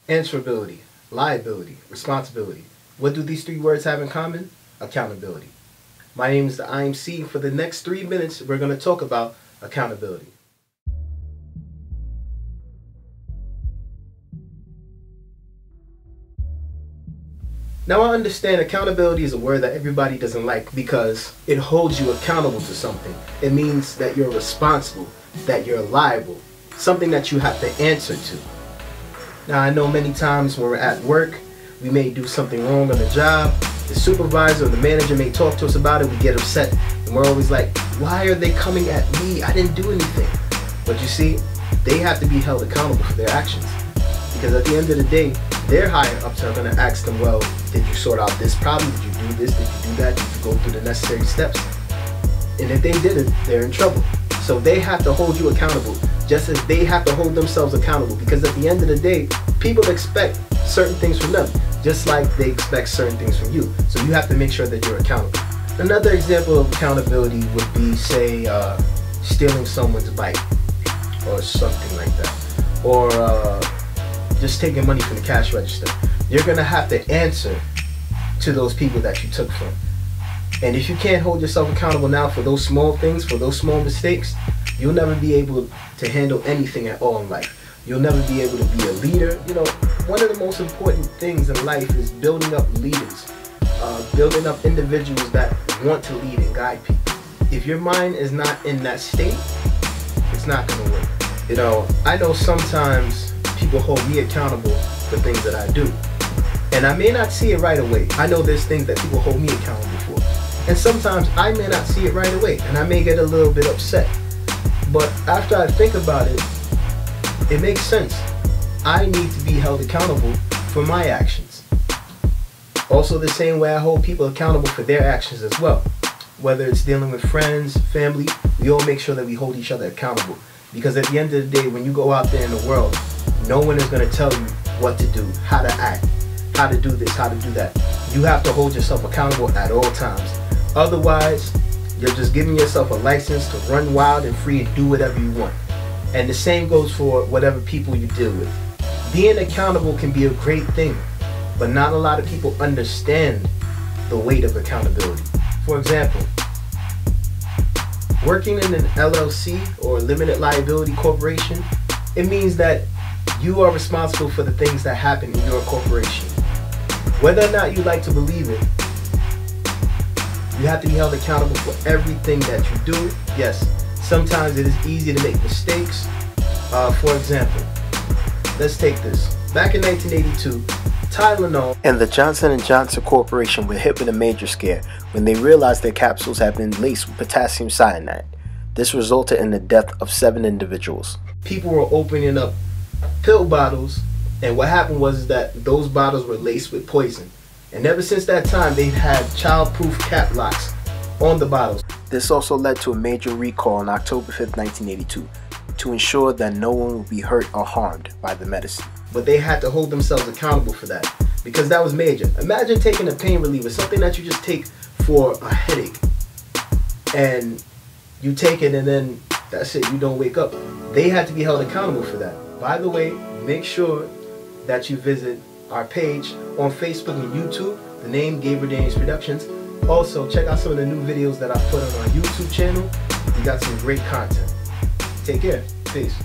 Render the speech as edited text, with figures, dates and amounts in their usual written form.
Answerability, liability, responsibility. What do these three words have in common? Accountability. My name is the IMC. For the next 3 minutes, we're going to talk about accountability. Now, I understand accountability is a word that everybody doesn't like because it holds you accountable to something. It means that you're responsible, that you're liable, something that you have to answer to. Now, I know many times when we're at work, we may do something wrong on the job. The supervisor or the manager may talk to us about it. We get upset and we're always like, why are they coming at me? I didn't do anything. But you see, they have to be held accountable for their actions. Because at the end of the day, their higher ups are going to ask them, well, did you sort out this problem? Did you do this? Did you do that? Did you go through the necessary steps? And if they didn't, they're in trouble. So they have to hold you accountable, just as they have to hold themselves accountable. Because at the end of the day, people expect certain things from them, just like they expect certain things from you. So you have to make sure that you're accountable. Another example of accountability would be, say, stealing someone's bike or something like that. Or just taking money from the cash register. You're going to have to answer to those people that you took from. And if you can't hold yourself accountable now for those small things, for those small mistakes, you'll never be able to handle anything at all in life. You'll never be able to be a leader. You know, one of the most important things in life is building up leaders, building up individuals that want to lead and guide people. If your mind is not in that state, it's not going to work. You know, I know sometimes people hold me accountable for things that I do. And I may not see it right away. I know there's things that people hold me accountable for. And sometimes I may not see it right away, and I may get a little bit upset. But after I think about it, it makes sense. I need to be held accountable for my actions. Also, the same way I hold people accountable for their actions as well. Whether it's dealing with friends, family, we all make sure that we hold each other accountable. Because at the end of the day, when you go out there in the world, no one is going to tell you what to do, how to act, how to do this, how to do that. You have to hold yourself accountable at all times. Otherwise, you're just giving yourself a license to run wild and free and do whatever you want. And the same goes for whatever people you deal with. Being accountable can be a great thing, but not a lot of people understand the weight of accountability. For example, working in an LLC or limited liability corporation, it means that you are responsible for the things that happen in your corporation. Whether or not you like to believe it, you have to be held accountable for everything that you do. Yes, sometimes it is easy to make mistakes. For example, let's take this. Back in 1982, Tylenol and the Johnson & Johnson Corporation were hit with a major scare when they realized their capsules had been laced with potassium cyanide. This resulted in the death of 7 individuals. People were opening up pill bottles, and what happened was that those bottles were laced with poison. And ever since that time, they've had child-proof cap locks on the bottles. This also led to a major recall on October 5th, 1982, to ensure that no one would be hurt or harmed by the medicine. But they had to hold themselves accountable for that, because that was major. Imagine taking a pain reliever, something that you just take for a headache, and you take it and then that's it, you don't wake up. They had to be held accountable for that. By the way, make sure that you visit our page on Facebook and YouTube, the name Gabriel Daniels Productions. Also, check out some of the new videos that I put on our YouTube channel. We got some great content. Take care. Peace.